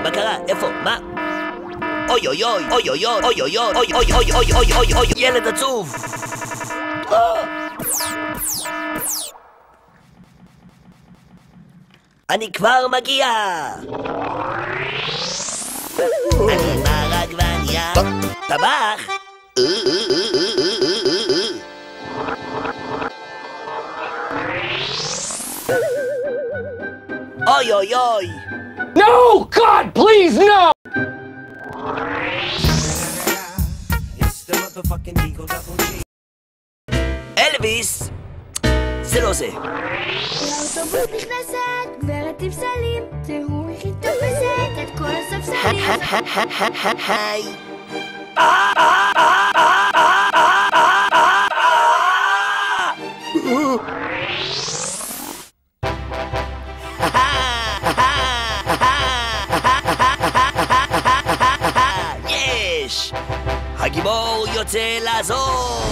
מה קרה? איפה? מה? אוי אוי אוי אוי אוי אוי אוי אוי אוי אוי אוי אוי אוי אוי אוי ילד עצוב. אני כבר מגיע. אני מרק ועניה טבח. אוי אוי אוי. No! God, please, no! אלוויס! זה לא זה. לאוטובוס נכנסת גברת עם סלים, והוא הכי תופסת את כל הספסלים. היי. יש! הגיבור יוצא לעזור!